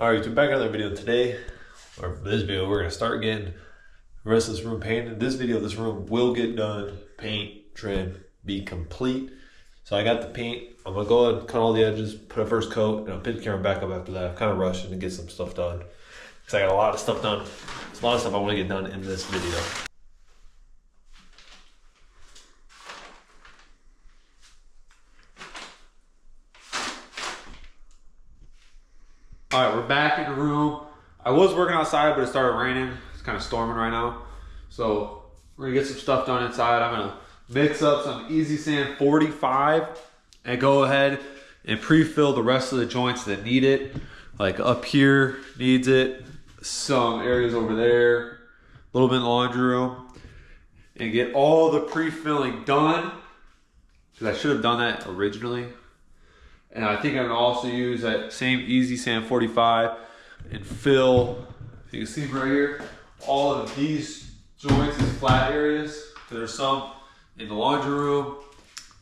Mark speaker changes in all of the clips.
Speaker 1: Alright, so back on the video today, or for this video, we're going to start getting the rest of this room painted. This video, this room will get done, paint, trim, be complete. So I got the paint, I'm going to go ahead and cut all the edges, put a first coat, and I'll put the camera back up after that. I'm kind of rushing to get some stuff done, because I got a lot of stuff done. There's a lot of stuff I want to get done in this video.
Speaker 2: All right, we're back in the room. I was working outside, but it started raining. It's kind of storming right now. So we're gonna get some stuff done inside. I'm gonna mix up some Easy Sand 45 and go ahead and pre-fill the rest of the joints that need it. Like up here needs it, some areas over there, a little bit in the laundry room, and get all the pre-filling done, because I should have done that originally. And I think I'm gonna also use that same Easy Sand 45 and fill, you can see right here, all of these joints, these flat areas. There's some in the laundry room,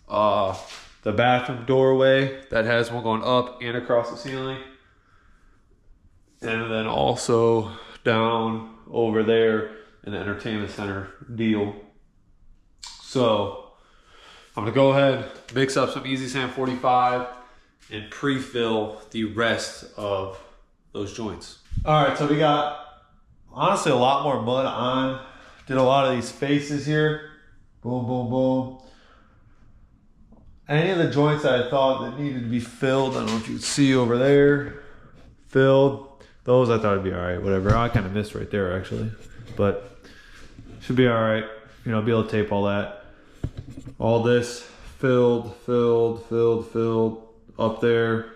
Speaker 2: the bathroom doorway that has one going up and across the ceiling. And then also down over there in the entertainment center deal. So I'm gonna go ahead, mix up some Easy Sand 45 and pre-fill the rest of those joints. All right, so we got honestly a lot more mud on. Did a lot of these faces here. Boom, boom, boom. Any of the joints that I thought that needed to be filled, I don't know if you can see over there, filled. Those I thought would be all right, whatever. I kind of missed right there actually, but should be all right. You know, be able to tape all that. All this filled, filled, filled, filled. Up there,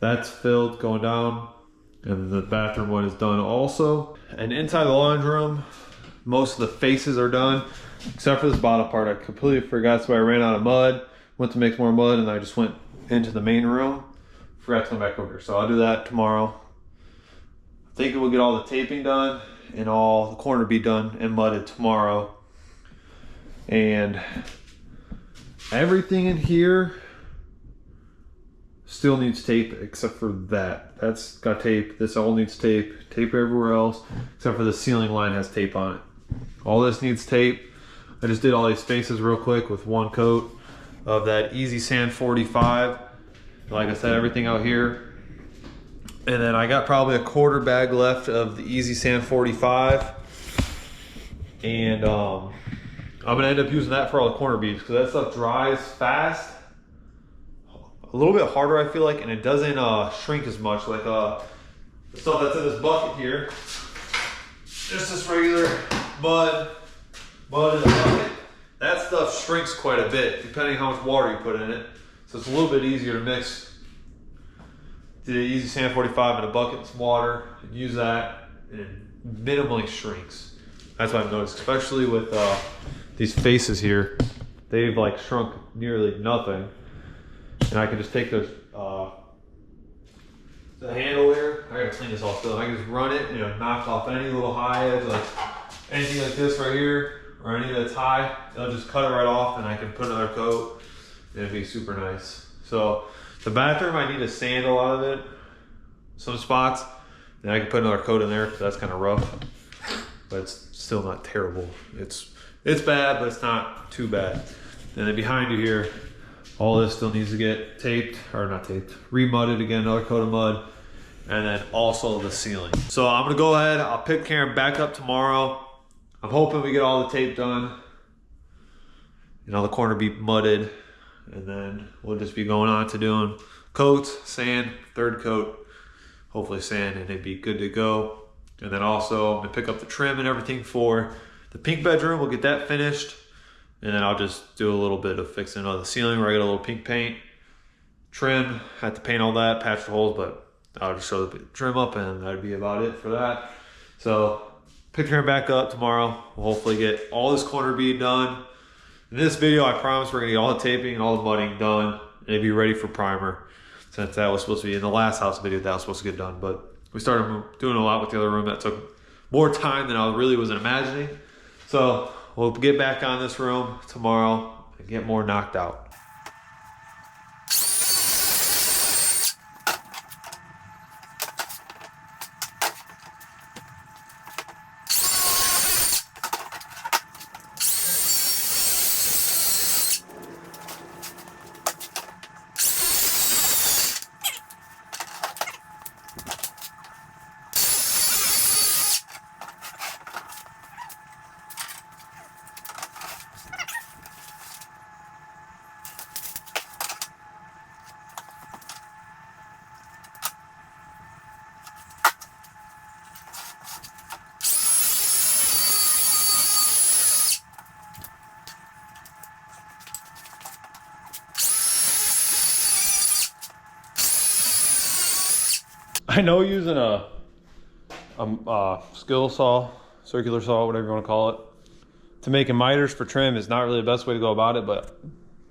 Speaker 2: that's filled going down, and the bathroom one is done also. And inside the laundry room, most of the faces are done except for this bottom part. I completely forgot, so I ran out of mud, went to make more mud, and I just went into the main room, forgot to come back over here. So I'll do that tomorrow. I think we'll get all the taping done and all the corner be done and mudded tomorrow. And everything in here still needs tape except for that. That's got tape. This all needs tape. Tape everywhere else except for the ceiling line has tape on it. All this needs tape. I just did all these spaces real quick with one coat of that Easy Sand 45. Like I said, everything out here. And then I got probably a quarter bag left of the Easy Sand 45. And I'm gonna end up using that for all the corner beads because that stuff dries fast. A little bit harder, I feel like, and it doesn't shrink as much. Like the stuff that's in this bucket here, just this regular mud in the bucket. That stuff shrinks quite a bit, depending how much water you put in it. So it's a little bit easier to mix the Easy Sand 45 in a bucket with some water and use that, and it minimally shrinks. That's what I've noticed, especially with these faces here. They've like shrunk nearly nothing. And I can just take the handle here. I gotta clean this all still. I can just run it, you know, knock off any little high edge, like anything like this right here, or any that's high. I'll just cut it right off, and I can put another coat, and it'd be super nice. So the bathroom, I need to sand a lot of it, some spots, and I can put another coat in there because that's kind of rough, but it's still not terrible. It's bad, but it's not too bad. And then behind you here, all this still needs to get taped, or not taped, remudded again, another coat of mud, and then also the ceiling. So I'm gonna go ahead, I'll pick Karen back up tomorrow. I'm hoping we get all the tape done, and all the corner be mudded, and then we'll just be going on to doing coats, sand, third coat, hopefully sand, and it'd be good to go. And then also I'm gonna pick up the trim and everything for the pink bedroom. We'll get that finished. And then I'll just do a little bit of fixing on the ceiling where I got a little pink paint. Trim, had to paint all that, patch the holes, but I'll just show the trim up, and that'd be about it for that. So pick her back up tomorrow. We'll hopefully get all this corner bead done. In this video, I promise we're gonna get all the taping and all the mudding done, and it'd be ready for primer. Since that was supposed to be in the last house video, that was supposed to get done, but we started doing a lot with the other room that took more time than I really was imagining. So we'll get back on this room tomorrow and get more knocked out. I know using a skill saw, circular saw, whatever you want to call it, to making miters for trim is not really the best way to go about it, but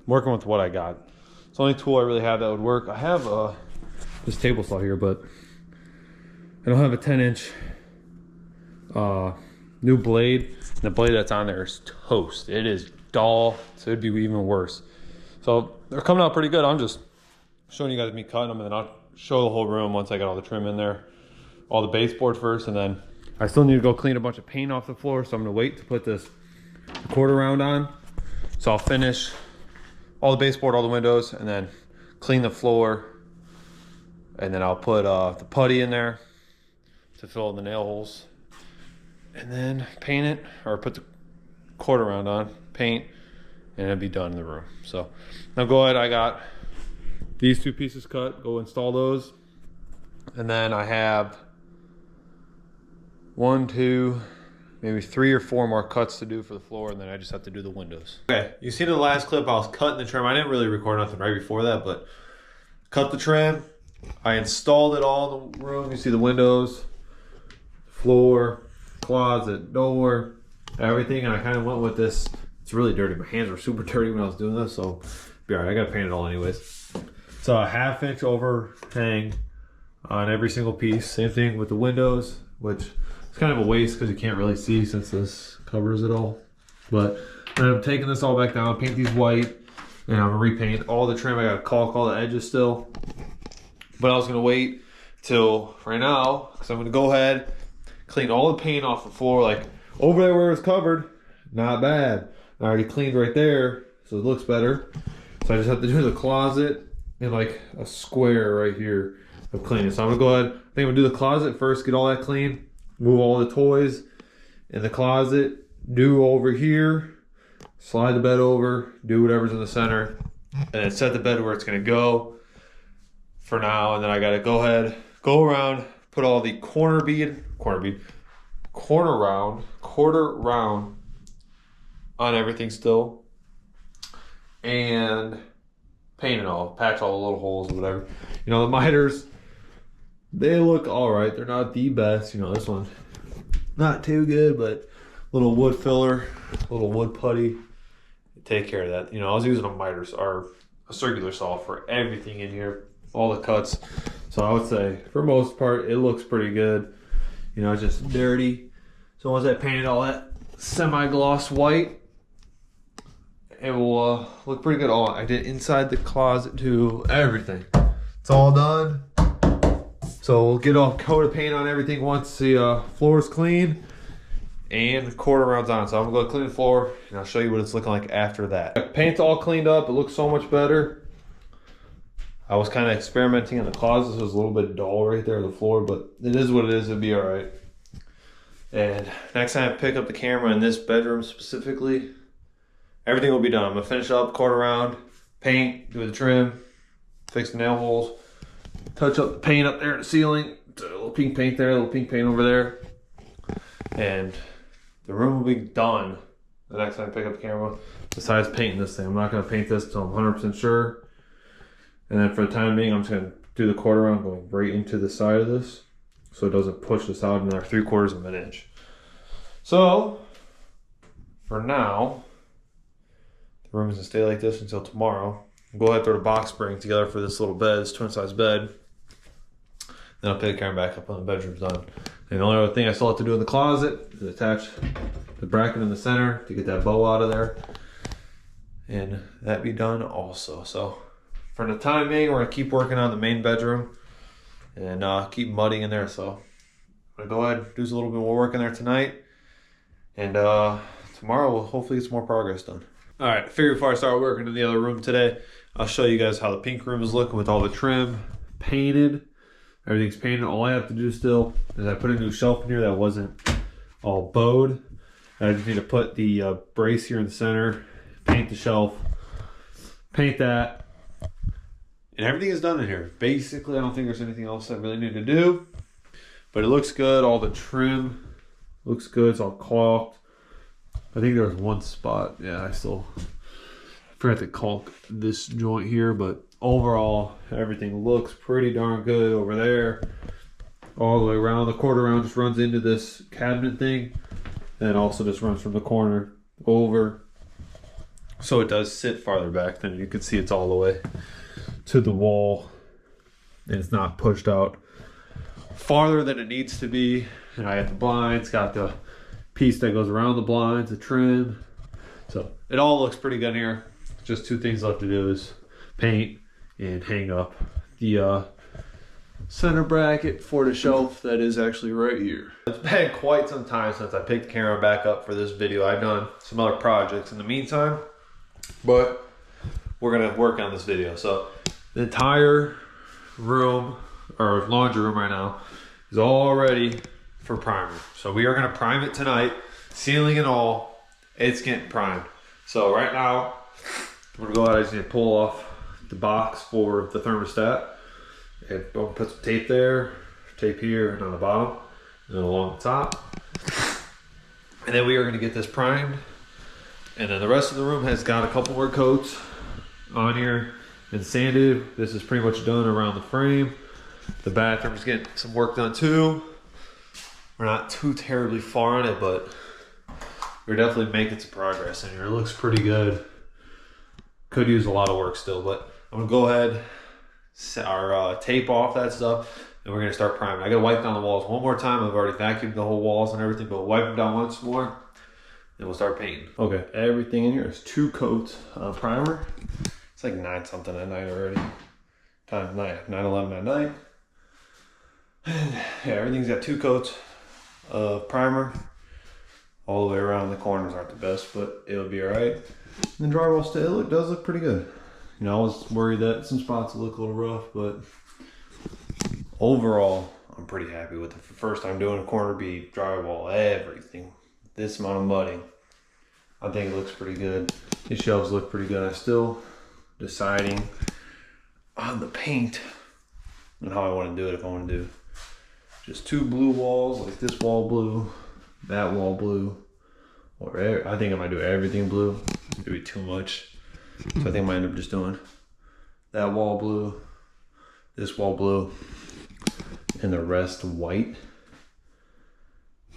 Speaker 2: working with what I got. It's the only tool I really have that would work. I have this table saw here, but I don't have a 10-inch new blade. And the blade that's on there is toast. It is dull, so it'd be even worse. So they're coming out pretty good. I'm just showing you guys me cutting them, and then I'll show the whole room once I got all the trim in there. All the baseboard first, and then I still need to go clean a bunch of paint off the floor, so I'm gonna wait to put this quarter round on. So I'll finish all the baseboard, all the windows, and then clean the floor, and then I'll put the putty in there to fill in the nail holes, and then paint it, or put the quarter round on, paint, and it'll be done in the room. So now go ahead, I got these 2 pieces cut, go install those, and then I have 1, 2, maybe 3 or 4 more cuts to do for the floor, and then I just have to do the windows. Okay, you seen in the last clip I was cutting the trim. I didn't really record nothing right before that, but cut the trim. I installed it all in the room. You see the windows, floor, closet, door, everything, and I kind of went with this. It's really dirty. My hands were super dirty when I was doing this, so be all right. I gotta paint it all anyways. It's a 1/2-inch overhang on every single piece. Same thing with the windows, which is kind of a waste because you can't really see since this covers it all. But I'm taking this all back down, paint these white, and I'm gonna repaint all the trim. I gotta caulk all the edges still. But I was gonna wait till right now because I'm gonna go ahead, clean all the paint off the floor. Like over there where it's covered, not bad. I already cleaned right there, so it looks better. So I just have to do the closet and like a square right here of cleaning. So I'm gonna go ahead, I think I'm gonna do the closet first, get all that clean, move all the toys in the closet, do over here, slide the bed over, do whatever's in the center, and then set the bed where it's gonna go for now. And then I gotta go ahead, go around, put all the quarter round on everything still, and paint it all, patch all the little holes or whatever. You know, the miters, they look all right. They're not the best. You know, this one, not too good, but little wood filler, little wood putty, take care of that. You know, I was using a miters or a circular saw for everything in here, all the cuts. So I would say for most part, it looks pretty good. You know, it's just dirty. So once I painted all that semi-gloss white, it will look pretty good. Oh, I did inside the closet too, everything. It's all done. So we'll get a coat of paint on everything once the floor is clean and the quarter rounds on. So I'm gonna go clean the floor and I'll show you what it's looking like after that. Paint's all cleaned up, it looks so much better. I was kind of experimenting in the closet, so it was a little bit dull right there on the floor, but it is what it is, it'll be all right. And next time I pick up the camera in this bedroom specifically, everything will be done. I'm gonna finish up, quarter round, paint, do the trim, fix the nail holes, touch up the paint up there in the ceiling, a little pink paint there, a little pink paint over there. And the room will be done the next time I pick up the camera, besides painting this thing. I'm not gonna paint this until I'm 100% sure. And then for the time being, I'm just gonna do the quarter round going right into the side of this, so it doesn't push this out another 3/4 of an inch. So, for now, the room is gonna stay like this until tomorrow. I'll go ahead and throw the box spring together for this little bed, this twin size bed. Then I'll pick the camera back up when the bedroom's done. And the only other thing I still have to do in the closet is attach the bracket in the center to get that bow out of there. And that be done also. So for the time being, we're gonna keep working on the main bedroom and keep mudding in there. So I'm gonna go ahead and do a little bit more work in there tonight. And tomorrow we'll hopefully get some more progress done. All right, I figured before I start working in the other room today, I'll show you guys how the pink room is looking with all the trim painted. Everything's painted. All I have to do still is I put a new shelf in here that wasn't all bowed. I just need to put the brace here in the center, paint the shelf, paint that, and everything is done in here. Basically, I don't think there's anything else I really need to do, but it looks good. All the trim looks good. It's all caulked. I think there was one spot. Yeah, I forgot to caulk this joint here, but overall, everything looks pretty darn good over there. all the way around. The quarter round just runs into this cabinet thing, and also just runs from the corner over. So it does sit farther back than you can see. It's all the way to the wall, and it's not pushed out farther than it needs to be. And I got the blinds, got the piece that goes around the blinds, the trim. So it all looks pretty good here. Just two things left to do is paint and hang up the center bracket for the shelf that is actually right here. It's been quite some time since I picked the camera back up for this video. I've done some other projects in the meantime, but we're gonna work on this video. So the entire room, or laundry room right now, is all ready for primer. So we are gonna prime it tonight, ceiling and all. It's getting primed. So right now, I'm gonna go out, I just need to pull off the box for the thermostat. And I'm gonna put some tape there, tape here and on the bottom, and then along the top. And then we are gonna get this primed. And then the rest of the room has got a couple more coats on here and sanded. This is pretty much done around the frame. The bathroom's getting some work done too. We're not too terribly far on it, but we're definitely making some progress in here. It looks pretty good. Could use a lot of work still, but I'm gonna go ahead, tape off that stuff, and we're gonna start priming. I gotta wipe down the walls one more time. I've already vacuumed the whole walls and everything, but wipe them down once more, and we'll start painting. Okay, everything in here is 2 coats of primer. It's like 9 something at night already. Time 9:11 at night. And yeah, everything's got 2 coats of primer. All the way around. The corners aren't the best, but it'll be all right. And the drywall still does look pretty good. You know, I was worried that some spots would look a little rough, but overall, I'm pretty happy with it. For the first time doing a corner bead, drywall, everything. This amount of mudding, I think it looks pretty good. These shelves look pretty good. I'm still deciding on the paint and how I want to do it. If I want to do just 2 blue walls, like this wall blue, that wall blue, or I think I might do everything blue. It'd be too much, so I think I might end up just doing that wall blue, this wall blue, and the rest white.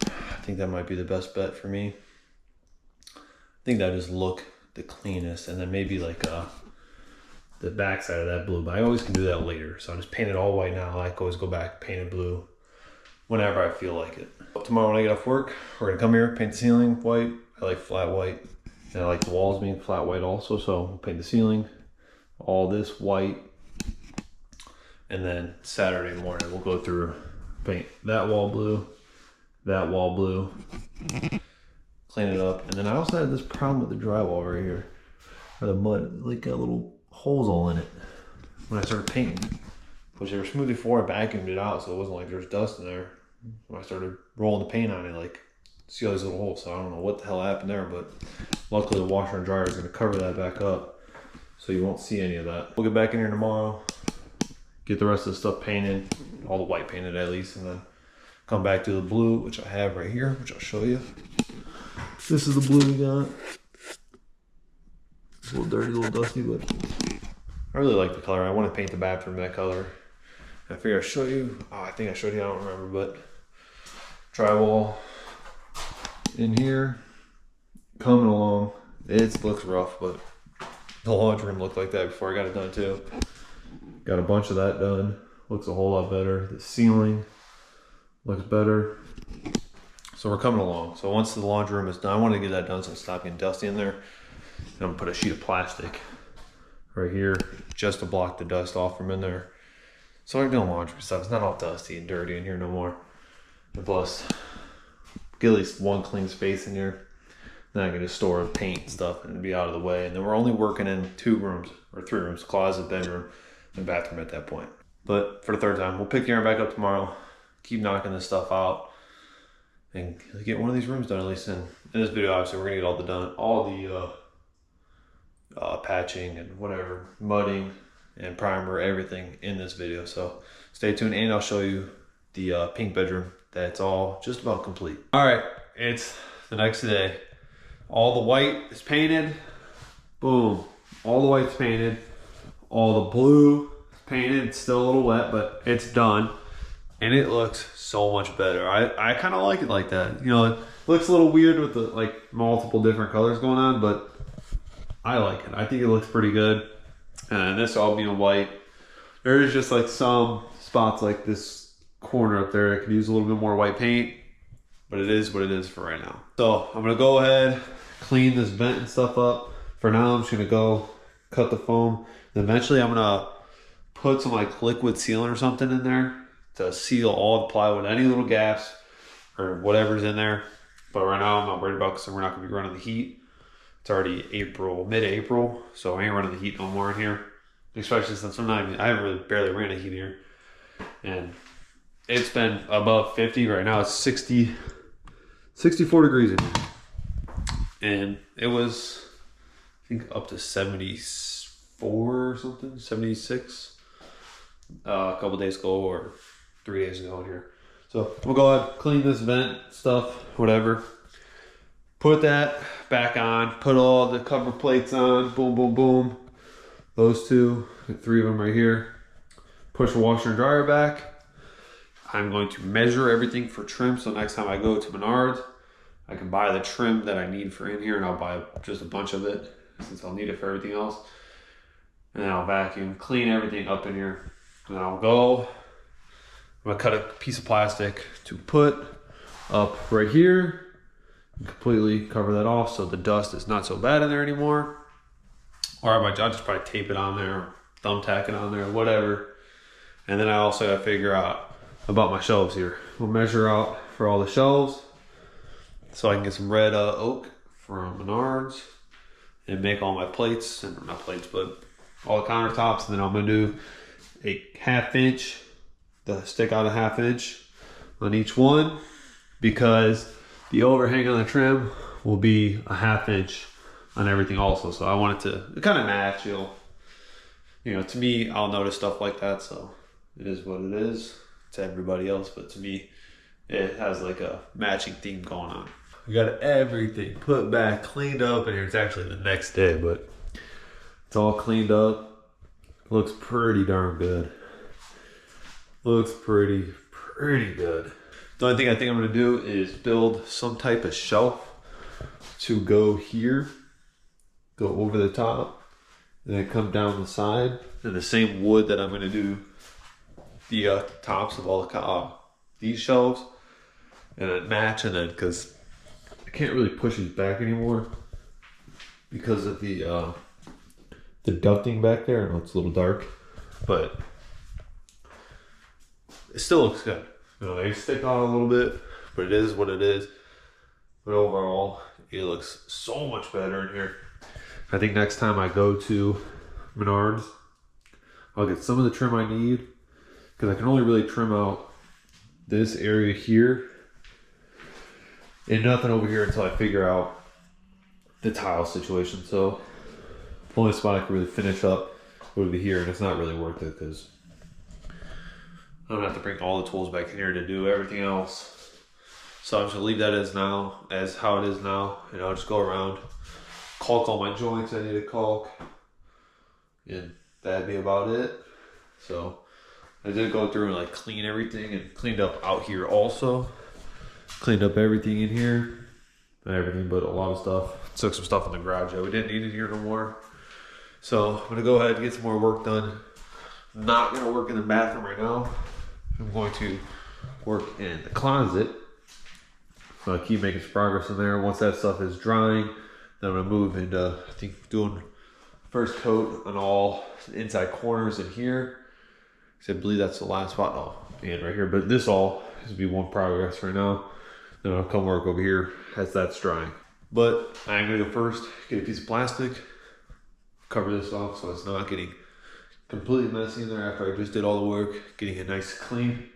Speaker 2: I think that might be the best bet for me. I think that just look the cleanest, and then maybe like the back side of that blue, but I always can do that later. So I just paint it all white now. I can always go back, paint it blue whenever I feel like it. Tomorrow when I get off work, we're gonna come here, paint the ceiling white. I like flat white, and I like the walls being flat white also, so we'll paint the ceiling, all this white, and then Saturday morning we'll go through, paint that wall blue, clean it up. And then I also had this problem with the drywall right here, or the mud, like got little holes all in it when I started painting, which they were smooth before. I vacuumed it out, so it wasn't like there's dust in there. When I started rolling the paint on it, like, see all these little holes. So I don't know what the hell happened there, but luckily the washer and dryer is going to cover that back up, so you won't see any of that. We'll get back in here tomorrow, get the rest of the stuff painted, all the white painted at least, and then come back to the blue, which I have right here, which I'll show you. This is the blue we got. It's a little dirty, a little dusty, but I really like the color. I want to paint the bathroom that color. I figure I'll show you. Oh, I think I showed you, I don't remember, but drywall in here, coming along. It looks rough, but the laundry room looked like that before I got it done too. Got a bunch of that done. Looks a whole lot better. The ceiling looks better. So we're coming along. So once the laundry room is done, I want to get that done so it's not getting dusty in there. And I'm gonna put a sheet of plastic right here just to block the dust off from in there. So I'm doing laundry stuff. It's not all dusty and dirty in here no more. And plus, get at least one clean space in here. Then I can just store paint and stuff and be out of the way. And then we're only working in 2 rooms or 3 rooms, closet, bedroom, and bathroom at that point. But for the 3rd time, we'll pick the iron back up tomorrow, keep knocking this stuff out, and get one of these rooms done at least. In this video, obviously, we're gonna get all the patching and whatever, mudding and primer, everything in this video. So stay tuned, and I'll show you the pink bedroom that's all just about complete. All right, it's the next day. All the white is painted. Boom. All the white's painted. All the blue is painted. It's still a little wet, but it's done.
Speaker 1: and it looks so much better. I kind of like it like that. You know, it looks a little weird with the like multiple different colors going on, but I like it. I think it looks pretty good. And this all being white, there is just like some spots like this corner up there. I could use a little bit more white paint, but it is what it is for right now. So I'm gonna go ahead, clean this vent and stuff up. For now, I'm just gonna go cut the foam. Then eventually I'm gonna put some like liquid sealant or something in there to seal all the plywood, any little gaps or whatever's in there. But right now I'm not worried about, because we're not gonna be running the heat. It's already April, mid-April, so I ain't running the heat no more in here. Especially since I haven't really barely ran a heat here. And it's been above 50. Right now it's 64 degrees in here. And it was, I think, up to 74 or something, 76 a couple days ago or 3 days ago in here. So we'll go ahead, clean this vent stuff, whatever. Put that back on, put all the cover plates on, boom, boom, boom. Those two, 3 of them right here. Push the washer and dryer back. I'm going to measure everything for trim, so next time I go to Menards, I can buy the trim that I need for in here, and I'll buy just a bunch of it since I'll need it for everything else. And then I'll vacuum, clean everything up in here. And then I'm gonna cut a piece of plastic to put up right here. Completely cover that off so the dust is not so bad in there anymore. Or I'll just probably tape it on there, or thumbtack it on there, whatever. And then I also gotta figure out about my shelves here. We'll measure out for all the shelves so I can get some red oak from Menards and make all my plates, and not plates, but all the countertops. And then I'm gonna do a 1/2 inch, stick out a 1/2 inch on each one, because the overhang on the trim will be a 1/2 inch on everything also. So I want it to kind of match. You know, to me, I'll notice stuff like that. So it is what it is to everybody else. But to me, it has like a matching theme going on. We got everything put back, cleaned up in here. It's actually the next day, but it's all cleaned up. Looks pretty darn good. Looks pretty good. The only thing I think I'm gonna do is build some type of shelf to go here, go over the top, and then come down the side. And the same wood that I'm gonna do the tops of all the these shelves, and then match. And then, because I can't really push these back anymore because of the ducting back there. I know it's a little dark, but it still looks good. You know, they stick out a little bit, but it is what it is. But overall, it looks so much better in here. I think next time I go to Menards, I'll get some of the trim I need, because I can only really trim out this area here and nothing over here until I figure out the tile situation. So the only spot I can really finish up would be here, and it's not really worth it because I don't have to bring all the tools back in here to do everything else. So I'm just gonna leave that as how it is now, and I'll just go around, caulk all my joints I need to caulk, and that'd be about it. So I did go through and like clean everything, and cleaned up out here also. Cleaned up everything in here, not everything, but a lot of stuff. Took some stuff in the garage that we didn't need it here no more. So I'm gonna go ahead and get some more work done. I'm not gonna work in the bathroom right now. I'm going to work in the closet. So I'll keep making some progress in there. Once that stuff is drying, then I'm gonna move into, I think, doing first coat on all the inside corners in here. Because I believe that's the last spot. Oh, and right here. But this all is gonna be one progress right now. Then I'll come work over here as that's drying. But I'm gonna go first, get a piece of plastic, cover this off so it's not getting completely messy in there after I just did all the work, getting it nice and clean.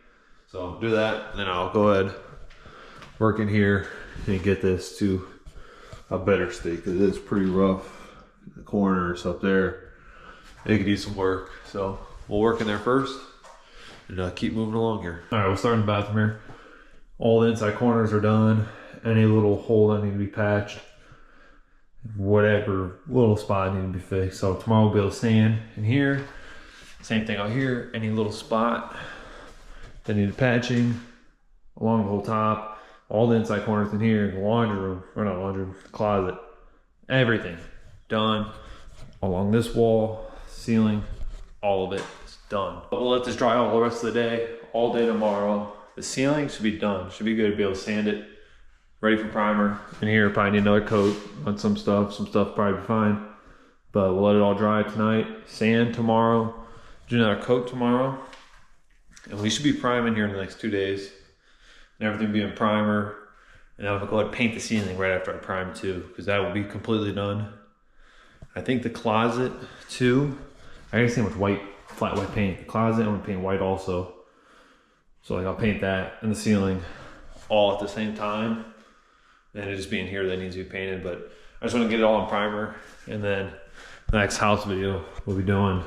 Speaker 1: So I'll do that, and then I'll go ahead, work in here, and get this to a better state, because it's pretty rough. The corners up there, they could use some work. So we'll work in there first, and keep moving along here. All right, we'll start in the bathroom here. All the inside corners are done. Any little hole that need to be patched, whatever little spot need to be fixed. So tomorrow we'll be able to sand in here. Same thing out here. Any little spot
Speaker 2: that needed patching along the whole top, all the inside corners in here, the laundry room, or not laundry room, the closet, everything done along this wall, ceiling, all of it is done. But we'll let this dry all the rest of the day, all day tomorrow. The ceiling should be done, should be good to be able to sand it, ready for primer. In here, probably need another coat on some stuff probably be fine. But we'll let it all dry tonight, sand tomorrow, do another coat tomorrow. And we should be priming here in the next 2 days. And everything be in primer. And I'll go ahead and paint the ceiling right after I prime too, because that will be completely done. I think the closet too, I gotta see how much white, flat white paint. The closet, I'm gonna paint white also. So like I'll paint that and the ceiling all at the same time. And it just being here that needs to be painted, but I just wanna get it all in primer. And then the next house video, we'll be doing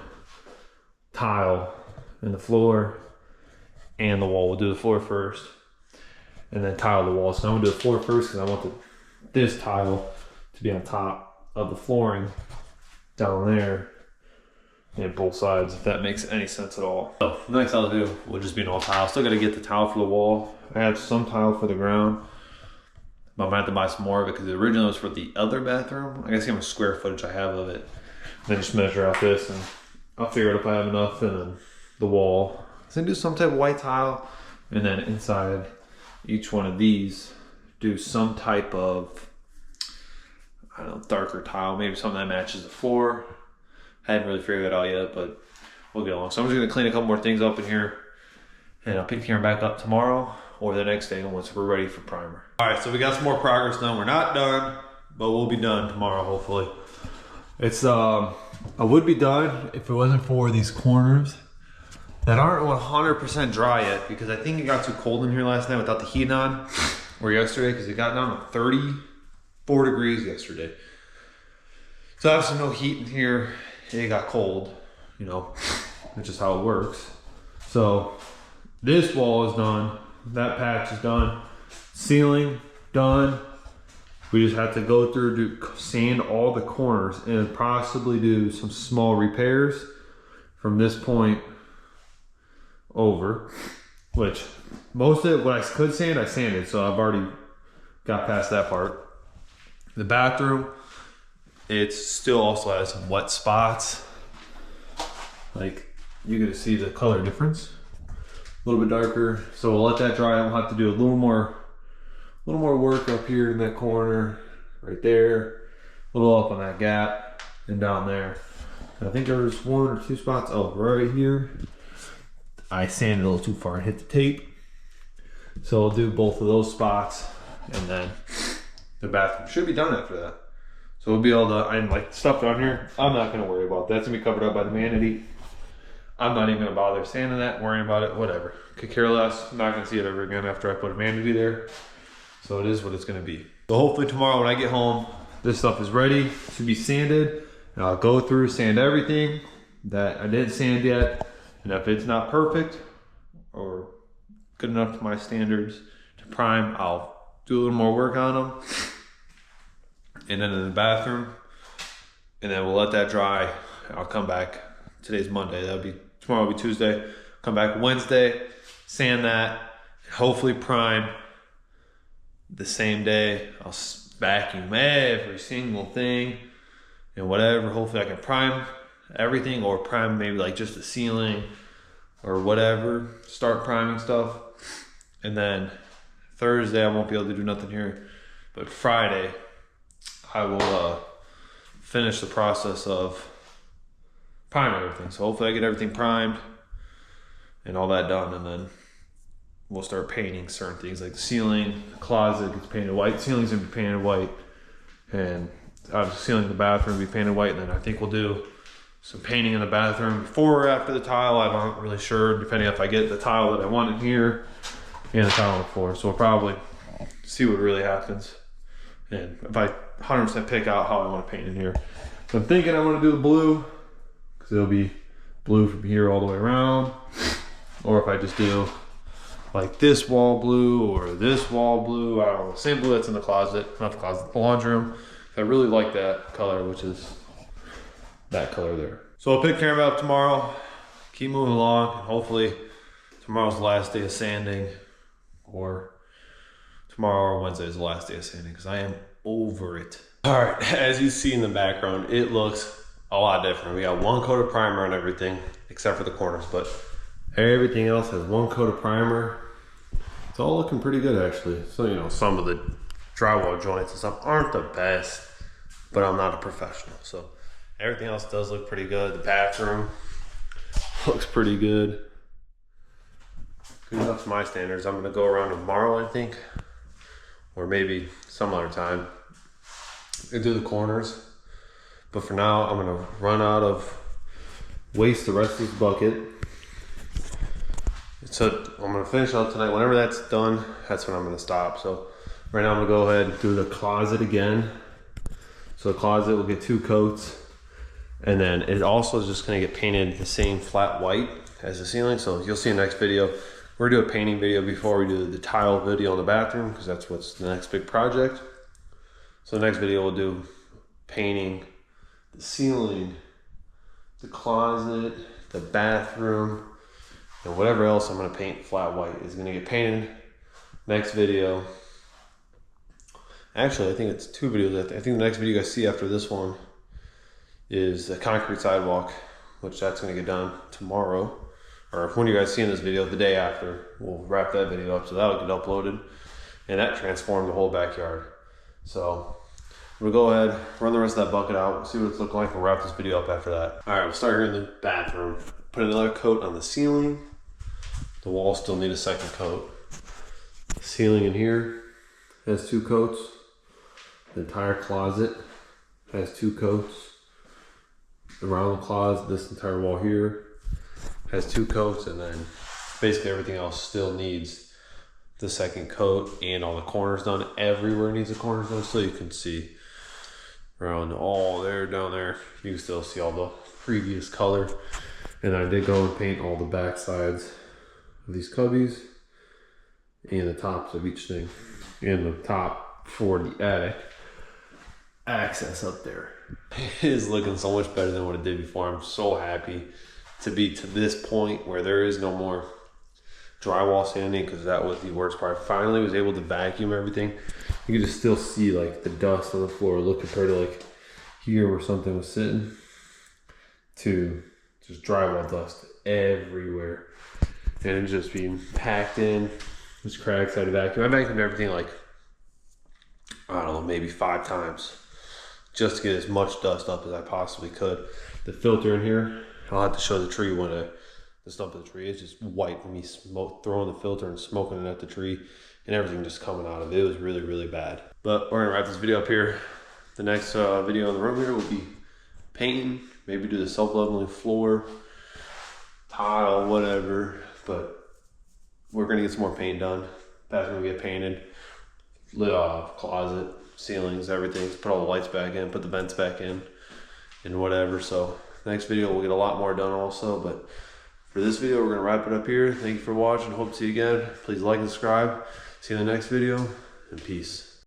Speaker 2: tile in the floor and the wall. We'll do the floor first and then tile the wall. So I'm gonna do the floor first because I want this tile to be on top of the flooring down there and both sides, if that makes any sense at all. So the next I'll do will just be an all tile. Still gotta get the tile for the wall. I have some tile for the ground, but I'm gonna have to buy some more of it because the original was for the other bathroom. I gotta see how much square footage I have of it. Then just measure out this and I'll figure out if I have enough. And then the wall, so do some type of white tile, and then inside each one of these do some type of, I don't know, darker tile, maybe something that matches the floor. I hadn't really figured that out yet, but we'll get along. So I'm just gonna clean a couple more things up in here and I'll pick the camera back up tomorrow or the next day once we're ready for primer. All right, so we got some more progress done. We're not done, but we'll be done tomorrow, hopefully. It's, I would be done if it wasn't for these corners that aren't 100% dry yet, because I think it got too cold in here last night without the heat on, or yesterday, because it got down to 34 degrees yesterday. So obviously no heat in here, it got cold, you know, which is how it works. So this wall is done, that patch is done, ceiling done. We just have to go through, sand all the corners and possibly do some small repairs from this point over, which most of it, what I could sand, I sanded. So I've already got past that part. The bathroom, it still also has some wet spots. Like you're gonna see the color difference, a little bit darker. So we'll let that dry. We'll have to do a little more work up here in that corner, right there, a little up on that gap and down there. And I think there was 1 or 2 spots, oh, right here. I sanded a little too far and hit the tape. So I'll do both of those spots and then the bathroom should be done after that. So we'll be able to, and like stuff down here, I'm not gonna worry about. That's gonna be covered up by the vanity. I'm not even gonna bother sanding that, worrying about it, whatever. Could care less, I'm not gonna see it ever again after I put a vanity there. So it is what it's gonna be. So hopefully tomorrow when I get home, this stuff is ready to be sanded. And I'll go through, sand everything that I didn't sand yet. And if it's not perfect or good enough to my standards to prime, I'll do a little more work on them. And then in the bathroom, and then we'll let that dry. I'll come back, today's Monday, tomorrow will be Tuesday. Come back Wednesday, sand that, and hopefully prime the same day. I'll vacuum every single thing and whatever. Hopefully I can prime everything, or prime maybe like just the ceiling or whatever. Start priming stuff. And then Thursday I won't be able to do nothing here, but Friday I will finish the process of priming everything. So hopefully I get everything primed and all that done, and then we'll start painting certain things like the ceiling, the closet gets painted white. The ceiling's gonna be painted white, and the ceiling in the bathroom will be painted white. And then I think we'll do some painting in the bathroom before or after the tile. I'm not really sure, depending if I get the tile that I want in here and the tile on the floor. So we'll probably see what really happens. And if I 100% pick out how I want to paint in here. So I'm thinking I want to do the blue, because it'll be blue from here all the way around. Or if I just do like this wall blue or this wall blue, I don't know, same blue that's in the closet, not the closet, the laundry room. I really like that color, which is that color there. So I'll pick camera up tomorrow, keep moving along, and hopefully
Speaker 1: tomorrow's the last day of sanding, or tomorrow or Wednesday is the last day of sanding because I am over it.
Speaker 3: All right, as you see in the background, it looks a lot different. We got one coat of primer on everything except for the corners, but everything else has one coat of primer. It's all looking pretty good actually. So, you know, some of the drywall joints and stuff aren't the best, but I'm not a professional. So everything else does look pretty good. The bathroom looks pretty good. Good enough for my standards. I'm gonna go around tomorrow, I think, or maybe some other time and do the corners. But for now, I'm gonna run out of waste the rest of this bucket. So I'm gonna finish up tonight. Whenever that's done, that's when I'm gonna stop. So right now I'm gonna go ahead and do the closet again. So the closet will get 2 coats, and then it also is just gonna get painted the same flat white as the ceiling. So you'll see in the next video. We're gonna do a painting video before we do the tile video in the bathroom, because that's what's the next big project. So the next video we'll do painting the ceiling, the closet, the bathroom, and whatever else I'm gonna paint flat white is gonna get painted. Next video. Actually, I think it's 2 videos. I think the next video you guys see after this one is the concrete sidewalk, which that's gonna get done tomorrow. Or when you guys see in this video, the day after, we'll wrap that video up, so that'll get uploaded. And that transformed the whole backyard. So we'll go ahead, run the rest of that bucket out, see what it's looking like, and wrap this video up after that. All right, we'll start here in the bathroom. Put another coat on the ceiling. The walls still need a second coat. The ceiling in here has 2 coats. The entire closet has 2 coats. Around the closet, this entire wall here has 2 coats, and then basically everything else still needs the second coat, and all the corners done. Everywhere needs the corners done, so you can see around all there, down there, you can still see all the previous color. And I did go and paint all the back sides of these cubbies and the tops of each thing, and the top for the attic access up there. It is looking so much better than what it did before. I'm so happy to be to this point where there is no more drywall sanding, because that was the worst part. Finally was able to vacuum everything. You could just still see like the dust on the floor. Look, compared to like here where something was sitting, to just drywall dust everywhere, and it just being packed in. There's cracks. I had to vacuum. I vacuumed everything like, I don't know, maybe 5 times just to get as much dust up as I possibly could. The filter in here, I'll have to show the tree when the stump of the tree is just white from me throwing the filter and smoking it at the tree, and everything just coming out of it. It was really, really bad. But we're gonna wrap this video up here. The next video in the room here will be painting, maybe do the self-leveling floor, tile, whatever. But we're gonna get some more paint done. Bathroom will get painted, lit off, closet, ceilings, everything. Put all the lights back in, put the vents back in, and whatever. So next video we'll get a lot more done also. But for this video, we're gonna wrap it up here. Thank you for watching. Hope to see you again. Please like and subscribe. See you in the next video, and peace.